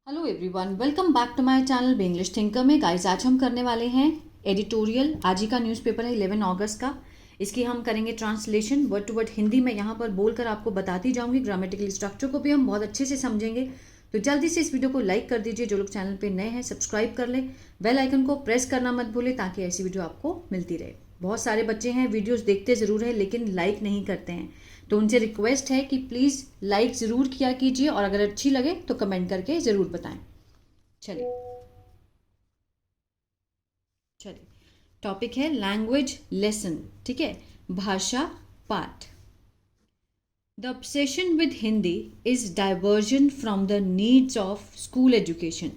Hello everyone, welcome back to my channel be English thinker में। गाइस, आज हम करने वाले हैं एडिटोरियल। आज ही का न्यूज़पेपर है 11 अगस्त का। इसकी हम करेंगे translation word to word Hindi में। यहाँ पर बोलकर आपको बताती जाऊंगी, ग्रामेटिकल स्ट्रक्चर को भी हम बहुत अच्छे से समझेंगे। तो जल्दी से इस वीडियो को लाइक कर दीजिए, जो लोग चैनल पर नए हैं सब्सक्राइब कर लें, बेल आइकन को प्रेस करना मत भूलें ताकि ऐसी वीडियो आपको मिलती रहे। बहुत सारे बच्चे हैं वीडियोज़ देखते ज़रूर है लेकिन लाइक नहीं करते हैं, तो उनसे रिक्वेस्ट है कि प्लीज़ लाइक ज़रूर किया कीजिए और अगर अच्छी लगे तो कमेंट करके ज़रूर बताएं। चलिए चलिए, टॉपिक है लैंग्वेज लेसन। ठीक है, भाषा पाठ। The obsession with Hindi is diversion from the needs of school education.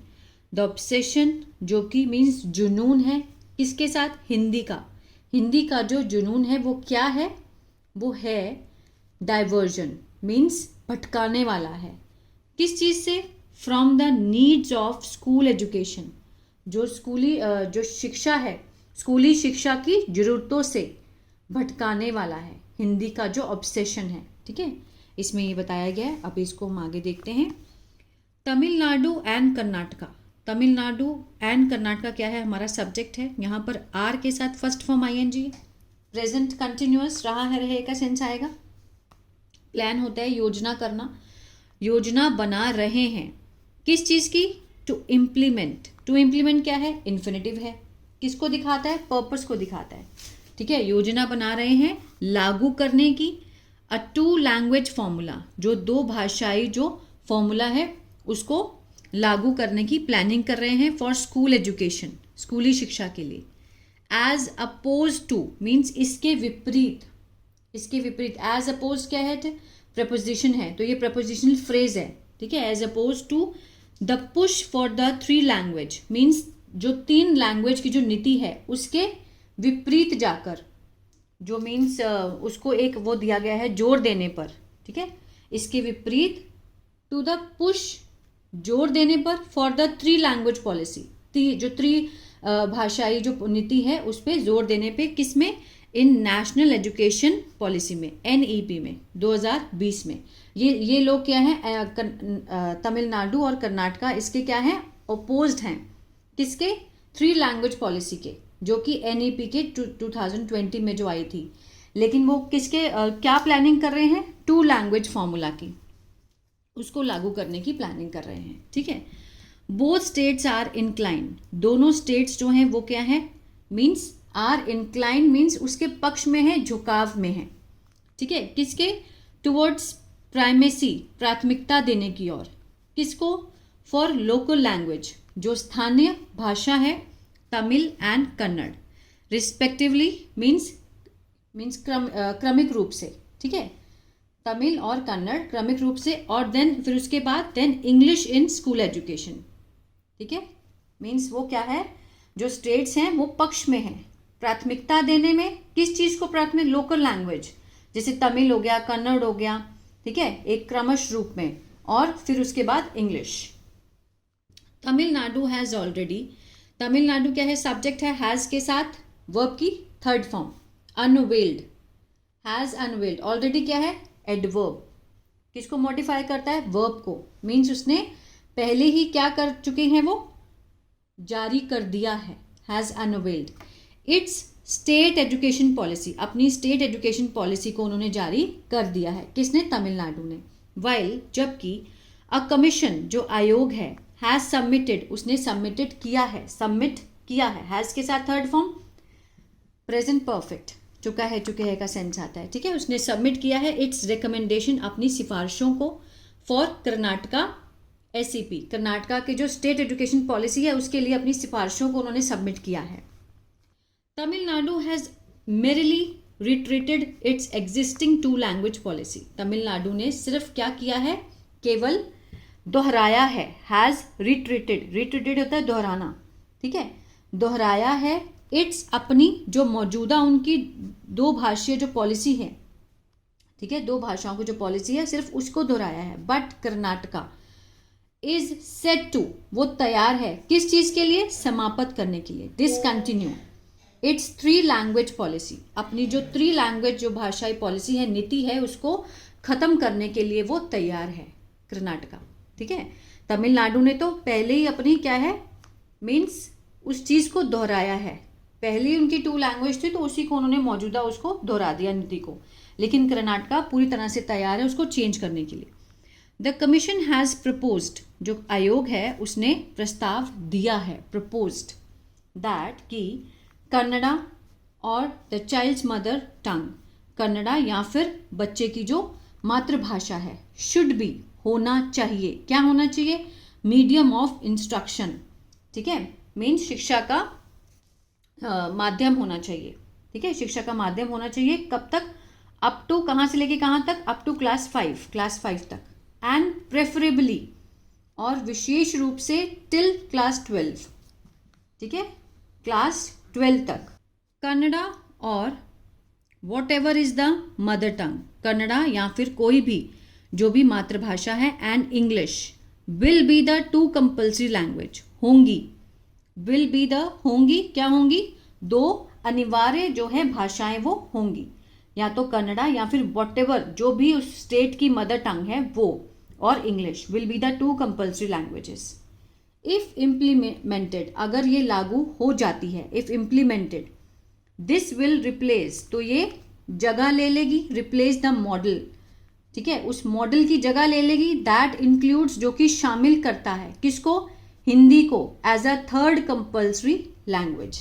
The obsession जो कि मीन्स जुनून है, किसके साथ? हिंदी का। हिंदी का जो जुनून है वो क्या है? वो है डाइवर्जन, मीन्स भटकाने वाला है। किस चीज़ से? From the needs of school education, जो जो शिक्षा है, स्कूली शिक्षा की ज़रूरतों से भटकाने वाला है हिंदी का जो ऑब्सेशन है। ठीक है, इसमें ये बताया गया है। अब इसको हम आगे देखते हैं। तमिलनाडु एंड कर्नाटका। तमिलनाडु एंड कर्नाटका क्या है? हमारा सब्जेक्ट है। यहाँ पर आर के साथ first form ING, present continuous रहा है, रहेगा सेंस आएगा। प्लान होता है योजना करना, योजना बना रहे हैं किस चीज़ की? To implement. टू इम्प्लीमेंट क्या है? इन्फिनेटिव है। किसको दिखाता है? पर्पस को दिखाता है। ठीक है, योजना बना रहे हैं लागू करने की। अ टू लैंग्वेज फॉर्मूला, जो दो भाषाई जो फॉर्मूला है उसको लागू करने की प्लानिंग कर रहे हैं फॉर स्कूल एजुकेशन, स्कूली शिक्षा के लिए। एज अपोज टू मीन्स इसके विपरीत। इसके विपरीत एज अपोज क्या है? प्रपोजिशन है, तो ये प्रपोजिशनल फ्रेज है। ठीक है, as opposed to the push for the 3 language means जो 3 लैंग्वेज की जो नीति है उसके विपरीत जाकर, जो मीन्स उसको एक वो दिया गया है जोर देने पर। ठीक है, इसके विपरीत टू द पुश, जोर देने पर, फॉर द 3 लैंग्वेज पॉलिसी, जो 3 भाषाई जो नीति है उस पर जोर देने पे। किस में? इन नेशनल एजुकेशन पॉलिसी में, एनईपी में 2020 में। ये लोग क्या हैं? तमिलनाडु और कर्नाटका इसके क्या हैं? अपोज्ड हैं। किसके? 3 लैंग्वेज पॉलिसी के, जो कि एनईपी के 2020 में जो आई थी। लेकिन वो किसके क्या प्लानिंग कर रहे हैं? 2 लैंग्वेज फॉर्मूला की, उसको लागू करने की प्लानिंग कर रहे हैं। ठीक है, बोथ स्टेट्स आर इंक्लाइन। दोनों स्टेट्स जो हैं वो क्या है? मीन्स आर इंक्लाइन मीन्स उसके पक्ष में है, झुकाव में है। ठीक है, किसके? टुवर्ड्स प्राइमेसी, प्राथमिकता देने की ओर। किसको? फॉर लोकल लैंग्वेज, जो स्थानीय भाषा है, Tamil and Kannada respectively. Means क्रमिक रूप से। ठीक है, तमिल और कन्नड़ क्रमिक रूप से, और देन फिर उसके बाद then English in school education. ठीक है, मीन्स वो क्या है? जो स्टेट्स हैं वो पक्ष में हैं प्राथमिकता देने में। किस चीज़ को प्राथमिक? लोकल लैंग्वेज, जैसे तमिल हो गया, कन्नड़ हो गया। ठीक है, एक क्रमश रूप में, और फिर उसके बाद English. Tamil Nadu has already, Tamil Nadu क्या है? सब्जेक्ट है, हैज़ के साथ वर्ब की 3rd form, unveiled. Has unveiled. Already क्या है? एडवर्ब। किसको मॉडिफाई करता है? वर्ब को। मीन्स उसने पहले ही क्या कर चुके हैं? वो जारी कर दिया है, has unveiled it's state education policy. अपनी स्टेट एजुकेशन पॉलिसी को उन्होंने जारी कर दिया है। किसने? तमिलनाडु ने। वाइल, जबकि अ कमीशन, जो आयोग है, हैज़ सबमिटेड, उसने सबमिटेड किया है, सबमिट किया है। हैज़ के साथ 3rd फॉर्म प्रेजेंट परफेक्ट, चुका है, चुके हैं का सेंस आता है। ठीक है, उसने सबमिट किया है इट्स रिकमेंडेशन, अपनी सिफारिशों को, फॉर कर्नाटका एसईपी, कर्नाटका के जो स्टेट एजुकेशन पॉलिसी है उसके लिए अपनी सिफारिशों को उन्होंने सबमिट किया है। Tamil Nadu has merrily retreated it's existing 2 language policy. Tamil Nadu ने सिर्फ क्या किया है? केवल दोहराया है। हैज़ रिट्रीटेड, रिट्रीटेड होता है दोहराना। ठीक है, दोहराया है इट्स, अपनी जो मौजूदा उनकी 2 भाषीय जो पॉलिसी है। ठीक है, 2 भाषाओं की जो पॉलिसी है सिर्फ उसको दोहराया है। But Karnataka is set to, वो तैयार है किस चीज़ के लिए? समाप्त करने के लिए, डिसकंटिन्यू इट्स 3 लैंग्वेज पॉलिसी, अपनी जो 3 लैंग्वेज जो भाषाई पॉलिसी है, नीति है, उसको खत्म करने के लिए वो तैयार है कर्नाटका। ठीक है, तमिलनाडु ने तो पहले ही अपनी क्या है मीन्स उस चीज़ को दोहराया है, पहले ही उनकी 2 लैंग्वेज थी तो उसी को उन्होंने मौजूदा उसको दोहरा दिया नीति को, लेकिन कर्नाटका पूरी तरह से तैयार है उसको चेंज करने के लिए। द कमीशन हैज़ प्रपोज्ड, जो आयोग है उसने प्रस्ताव दिया है, प्रपोज्ड दैट कि कन्नड़ा और the child's mother tongue, Kannada या फिर बच्चे की जो मातृभाषा है, शुड बी होना चाहिए, क्या होना चाहिए, मीडियम ऑफ इंस्ट्रक्शन, ठीक है, मीन्स शिक्षा का माध्यम होना चाहिए, ठीक है, शिक्षा का माध्यम होना चाहिए। कब तक, अप टू, कहाँ से लेके कहाँ तक, अप टू क्लास 5 तक, एंड प्रेफरेबली, और विशेष रूप से टिल क्लास 12, ठीक है, क्लास 12 तक। कन्नड़ा और what ever is the mother tongue, Kannada या फिर कोई भी जो भी मातृभाषा है, and English will be the 2 compulsory language, होंगी, विल बी द, होंगी, क्या होंगी, 2 अनिवार्य जो है भाषाएं वो होंगी, या तो कन्नड़ा या फिर वॉट एवर जो भी उस स्टेट की मदर टंग है वो, और English will be the 2 compulsory languages. If implemented, अगर ये लागू हो जाती है, if implemented, this will replace, तो ये जगह ले लेगी, रिप्लेस द मॉडल, ठीक है, उस मॉडल की जगह ले लेगी, दैट इंक्लूड्स, जो कि शामिल करता है किसको, हिंदी को, as a 3rd compulsory language,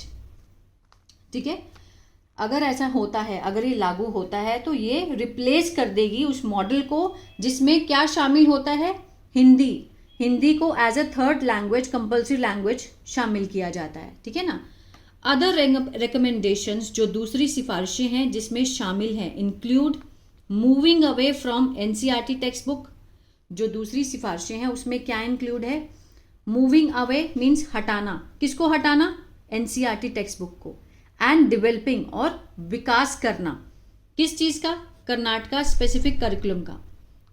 ठीक है। अगर ऐसा होता है, अगर ये लागू होता है तो ये रिप्लेस कर देगी उस मॉडल को जिसमें क्या शामिल होता है, हिंदी, हिंदी को as a 3rd language, compulsory language शामिल किया जाता है, ठीक है ना। अदर रिकमेंडेशंस, जो दूसरी सिफारिशें हैं जिसमें शामिल हैं, include moving away from NCERT text book, जो दूसरी सिफारिशें हैं उसमें क्या इंक्लूड है, मूविंग अवे मीन्स हटाना, किसको हटाना, एनसीईआरटी टेक्स्ट बुक को, एंड डेवलपिंग, और विकास करना, किस चीज़ का, कर्नाटका स्पेसिफिक करिकुलम का,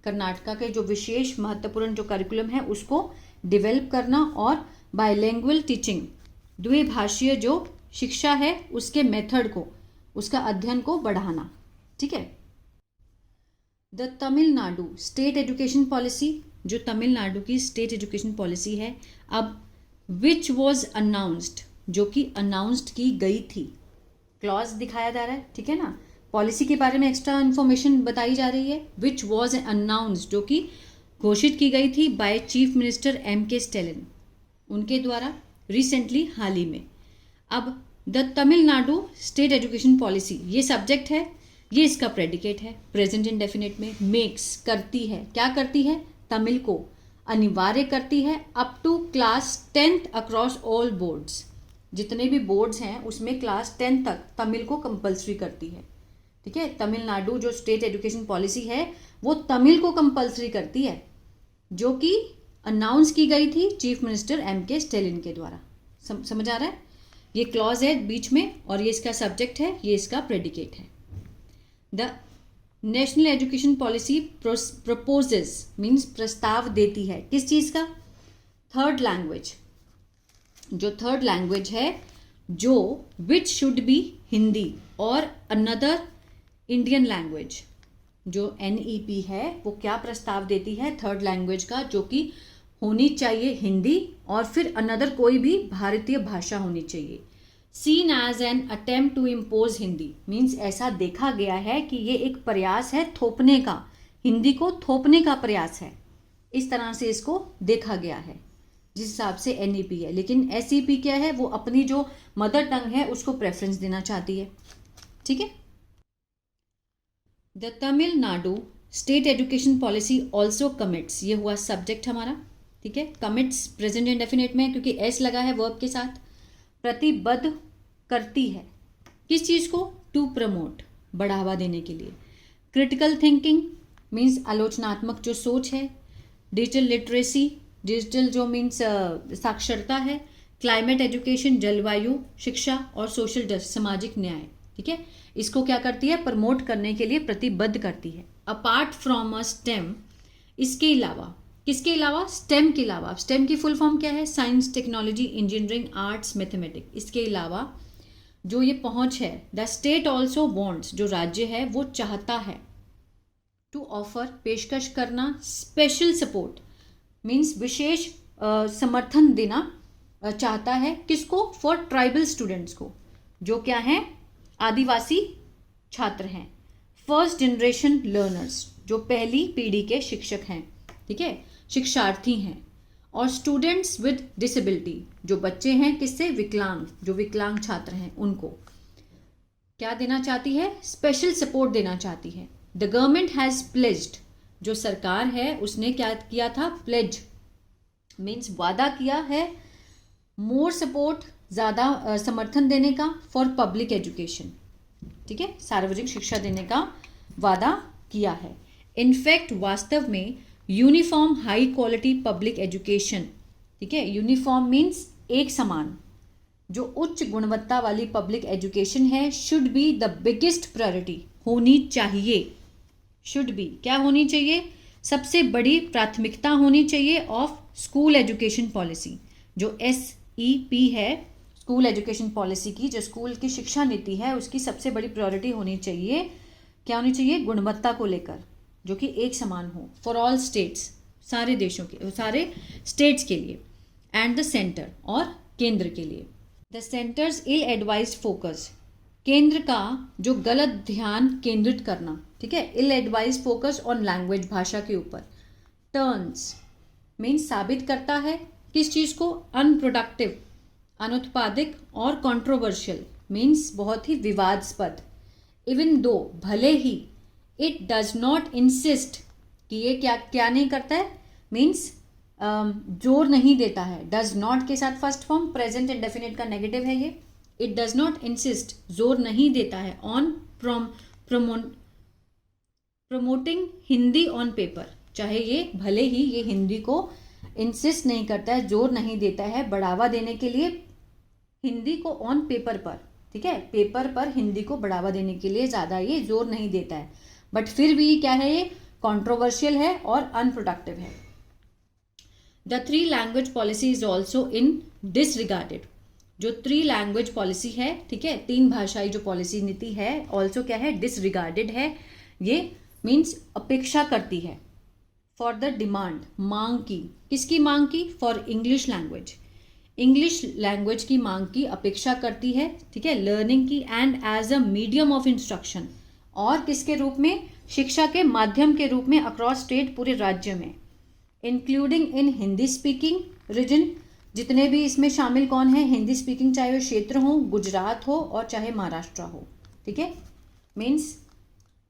कर्नाटका के जो विशेष महत्वपूर्ण जो करिकुलम है उसको डेवलप करना, और बाइलिंगुअल टीचिंग, द्विभाषीय जो शिक्षा है उसके मेथड को, उसका अध्ययन को बढ़ाना, ठीक है। The Tamil Nadu state education policy, जो तमिलनाडु की स्टेट एजुकेशन पॉलिसी है, अब विच वॉज अनाउंस्ड, जो कि अनाउंस्ड की गई थी, क्लॉज दिखाया जा रहा है, ठीक है ना, पॉलिसी के बारे में एक्स्ट्रा इन्फॉर्मेशन बताई जा रही है, विच वॉज अनाउंस्ड, जो कि घोषित की गई थी by chief minister M.K. Stalin, उनके द्वारा रिसेंटली, हाल ही में। अब the Tamil Nadu state education policy, ये सब्जेक्ट है, ये इसका प्रेडिकेट है, प्रेजेंट इंडेफिनिट में, मेक्स, करती है, क्या करती है, तमिल को अनिवार्य करती है, up to class 10th across all boards, जितने भी बोर्ड्स हैं उसमें क्लास 10 तक तमिल को कंपल्सरी करती है, ठीक है। तमिलनाडु जो स्टेट एजुकेशन पॉलिसी है वो तमिल को कंपल्सरी करती है, जो कि अनाउंस की गई थी चीफ मिनिस्टर M.K. स्टैलिन के द्वारा, समझ आ रहा है, ये क्लॉज है बीच में, और ये इसका सब्जेक्ट है, ये इसका प्रेडिकेट है। The national education policy proposes means प्रस्ताव देती है, किस चीज़ का, 3rd लैंग्वेज, जो 3rd लैंग्वेज है, जो विच शुड बी हिंदी, और अनदर इंडियन लैंग्वेज, जो NEP है वो क्या प्रस्ताव देती है 3rd लैंग्वेज का, जो कि होनी चाहिए हिंदी, और फिर अनदर कोई भी भारतीय भाषा होनी चाहिए। Seen as an attempt to impose Hindi means, ऐसा देखा गया है कि ये एक प्रयास है थोपने का, हिंदी को थोपने का प्रयास है, इस तरह से इसको देखा गया है जिस हिसाब से NEP है। लेकिन SEP क्या है, वो अपनी जो मदर टंग है उसको प्रेफरेंस देना चाहती है, ठीक है। The Tamil Nadu state education policy also commits, ये हुआ सब्जेक्ट हमारा, ठीक है, कमिट्स प्रेजेंट इंडेफिनिट में क्योंकि S लगा है वर्ब के साथ, प्रतिबद्ध करती है, किस चीज़ को, टू प्रमोट, बढ़ावा देने के लिए, क्रिटिकल थिंकिंग मीन्स आलोचनात्मक जो सोच है, डिजिटल लिटरेसी, डिजिटल जो मीन्स साक्षरता है, क्लाइमेट एजुकेशन जलवायु शिक्षा, और सोशल जस्टिस सामाजिक न्याय, ठीक है, इसको क्या करती है, प्रमोट करने के लिए प्रतिबद्ध करती है। अपार्ट फ्रॉम अ स्टेम, इसके अलावा, किसके अलावा, स्टेम के अलावा, स्टेम की फुल फॉर्म क्या है, science technology engineering arts mathematics, इसके अलावा जो ये पहुंच है, द स्टेट ऑल्सो वांट्स, जो राज्य है वो चाहता है, टू ऑफर पेशकश करना, स्पेशल सपोर्ट मीन्स विशेष समर्थन देना चाहता है। किसको? फॉर ट्राइबल स्टूडेंट्स को, जो क्या हैं? आदिवासी छात्र हैं। फर्स्ट जनरेशन लर्नर्स, जो पहली पीढ़ी के शिक्षक हैं, ठीक है, शिक्षार्थी हैं। और स्टूडेंट्स विद डिसेबिलिटी, जो बच्चे हैं किससे? विकलांग, जो विकलांग छात्र हैं उनको क्या देना चाहती है? स्पेशल सपोर्ट देना चाहती है। द गवर्नमेंट हैज़ प्लेज्ड, जो सरकार है उसने क्या किया था? प्लेज मीन्स वादा किया है, मोर सपोर्ट, ज़्यादा समर्थन देने का, फॉर पब्लिक एजुकेशन, ठीक है, सार्वजनिक शिक्षा देने का वादा किया है। इनफैक्ट वास्तव में uniform high quality public education, ठीक है, यूनिफॉर्म मीन्स एक समान, जो उच्च गुणवत्ता वाली पब्लिक एजुकेशन है, should be the biggest priority, होनी चाहिए। शुड बी क्या होनी चाहिए? सबसे बड़ी प्राथमिकता होनी चाहिए ऑफ स्कूल एजुकेशन पॉलिसी, जो SEP है, स्कूल एजुकेशन पॉलिसी की, जो स्कूल की शिक्षा नीति है उसकी सबसे बड़ी प्रायोरिटी होनी चाहिए। क्या होनी चाहिए? गुणवत्ता को लेकर, जो कि एक समान हो, फॉर ऑल स्टेट्स, सारे देशों के, सारे स्टेट्स के लिए, एंड द सेंटर, और केंद्र के लिए। The centre's ill advised focus, केंद्र का जो गलत ध्यान केंद्रित करना, ठीक है, ill advised focus on language, भाषा के ऊपर। टर्न्स मीन्स साबित करता है किस चीज़ को? अनप्रोडक्टिव, अनुत्पादिक, और कंट्रोवर्शियल मीन्स बहुत ही विवादास्पद। इवन दो, भले ही, इट डज नॉट इंसिस्ट, कि ये क्या क्या नहीं करता है? मीन्स जोर नहीं देता है। डज नॉट के साथ फर्स्ट फॉर्म प्रेजेंट इंडेफिनिट का नेगेटिव है ये। इट डज नॉट इंसिस्ट, जोर नहीं देता है, on promoting Hindi on paper, चाहे ये भले ही ये हिंदी को इंसिस्ट नहीं करता है, जोर नहीं देता है बढ़ावा देने के लिए हिंदी को ऑन पेपर पर, ठीक है, पेपर पर हिंदी को बढ़ावा देने के लिए ज़्यादा ये जोर नहीं देता है, बट फिर भी क्या है? ये कंट्रोवर्शियल है और अनप्रोडक्टिव है। The 3 language policy is also in disregarded, जो 3 लैंग्वेज पॉलिसी है, ठीक है, 3 भाषाई जो पॉलिसी नीति है, ऑल्सो क्या है? डिसरिगार्डेड है। ये मीन्स अपेक्षा करती है, फॉर द डिमांड, मांग की, किसकी मांग की? For English language, English language की मांग की अपेक्षा करती है, ठीक है, लर्निंग की, and as a medium of instruction, और किसके रूप में? शिक्षा के माध्यम के रूप में, अक्रॉस स्टेट, पूरे राज्य में, including in Hindi speaking region, जितने भी इसमें शामिल कौन है? हिंदी स्पीकिंग, चाहे वो क्षेत्र हो, गुजरात हो, और चाहे महाराष्ट्र हो, ठीक है, मीन्स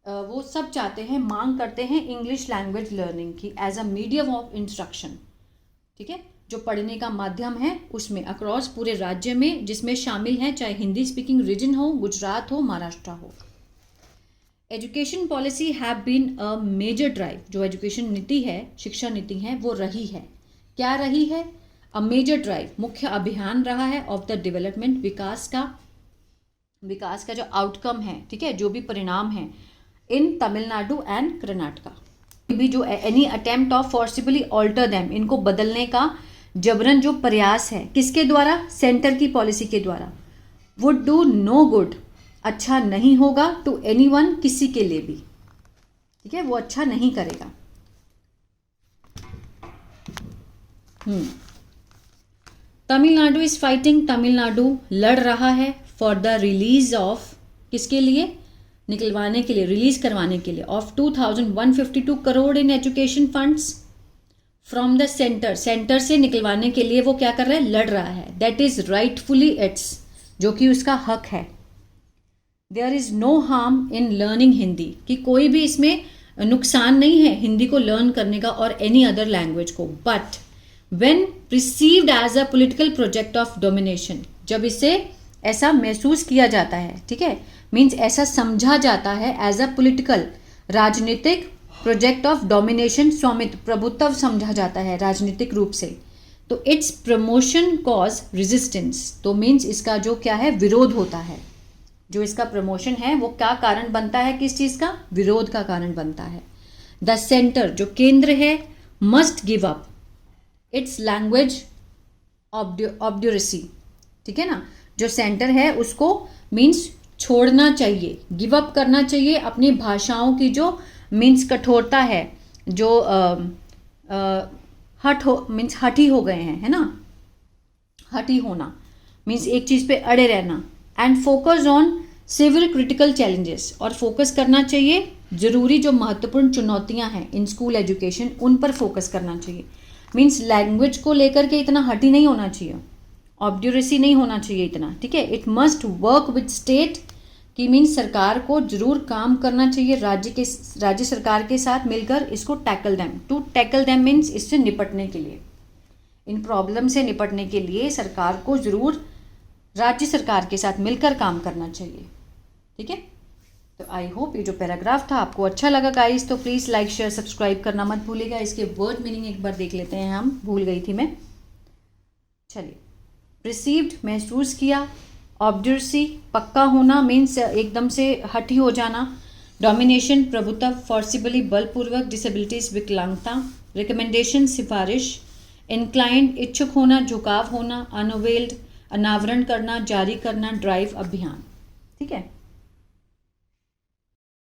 वो सब चाहते हैं, मांग करते हैं इंग्लिश लैंग्वेज लर्निंग की as a medium of instruction, ठीक है, जो पढ़ने का माध्यम है उसमें, अक्रॉस पूरे राज्य में, जिसमें शामिल हैं चाहे हिंदी स्पीकिंग रीजन हो, गुजरात हो, महाराष्ट्र हो। Education policy have been a major drive, जो एजुकेशन नीति है, शिक्षा नीति है, वो रही है, क्या रही है? अ मेजर ड्राइव, मुख्य अभियान रहा है, ऑफ द डेवलपमेंट, विकास का जो आउटकम है, ठीक है, जो भी परिणाम है, इन तमिलनाडु एंड कर्नाटका भी, जो any attempt of forcibly alter them, इनको बदलने का जबरन जो प्रयास है, किसके द्वारा? सेंटर की पॉलिसी के द्वारा। वुड डू नो गुड, अच्छा नहीं होगा, टू एनीवन, किसी के लिए भी, ठीक है, वो अच्छा नहीं करेगा। तमिलनाडु इज फाइटिंग, तमिलनाडु लड़ रहा है, फॉर द रिलीज ऑफ, किसके लिए? निकलवाने के लिए, रिलीज करवाने के लिए, of 2152 crore in education funds from the centre, centre से निकलवाने के लिए वो क्या कर रहा है? लड़ रहा है। दैट इज राइटफुली इट्स, जो कि उसका हक है। There is no harm in learning Hindi, कि कोई भी इसमें नुकसान नहीं है हिंदी को लर्न करने का, और एनी अदर लैंग्वेज को, but when received as a political project of domination, जब इसे ऐसा महसूस किया जाता है, ठीक है, मीन्स ऐसा समझा जाता है एज अ पॉलिटिकल, राजनीतिक प्रोजेक्ट ऑफ डोमिनेशन, स्वामित्व, प्रभुत्व समझा जाता है राजनीतिक रूप से, तो इट्स प्रमोशन कॉज रेजिस्टेंस, तो मीन्स इसका जो क्या है? विरोध होता है। जो इसका प्रमोशन है वो क्या कारण बनता है? किस चीज़ का? विरोध का कारण बनता है। द सेंटर, जो केंद्र है, must give up its language obduracy, ठीक है ना, जो सेंटर है उसको मीन्स छोड़ना चाहिए, गिव अप करना चाहिए अपनी भाषाओं की जो मीन्स कठोरता है, जो हठी हो गए हैं, है ना, हठी होना मीन्स एक चीज़ पे अड़े रहना। And focus on civil critical challenges, और फोकस करना चाहिए ज़रूरी जो महत्वपूर्ण चुनौतियां हैं इन स्कूल एजुकेशन, उन पर फोकस करना चाहिए। मीन्स लैंग्वेज को लेकर के इतना हठी नहीं होना चाहिए, ऑब्ड्यूरेसी नहीं होना चाहिए इतना, ठीक है। It must work with state, कि मीन्स सरकार को जरूर काम करना चाहिए राज्य सरकार के साथ मिलकर इसको टैकल देम मीन्स इससे निपटने के लिए, इन प्रॉब्लम से निपटने के लिए सरकार को जरूर राज्य सरकार के साथ मिलकर काम करना चाहिए, ठीक है। तो आई होप ये जो पैराग्राफ था आपको अच्छा लगा गाइस, तो प्लीज़ लाइक शेयर सब्सक्राइब करना मत भूलिएगा। इसके वर्ड मीनिंग एक बार देख लेते हैं हम, भूल गई थी मैं। चलिए, रिसीव्ड महसूस किया, ऑब्ड्यूरेसी पक्का होना मीन्स एकदम से हठी हो जाना, डोमिनेशन प्रभुत्व, फोर्सिबली बलपूर्वक, डिसेबिलिटीज विकलांगता, रिकमेंडेशन सिफारिश, इंक्लाइंड इच्छुक होना, झुकाव होना, अनवेल्ड अनावरण करना, जारी करना, ड्राइव अभियान, ठीक है।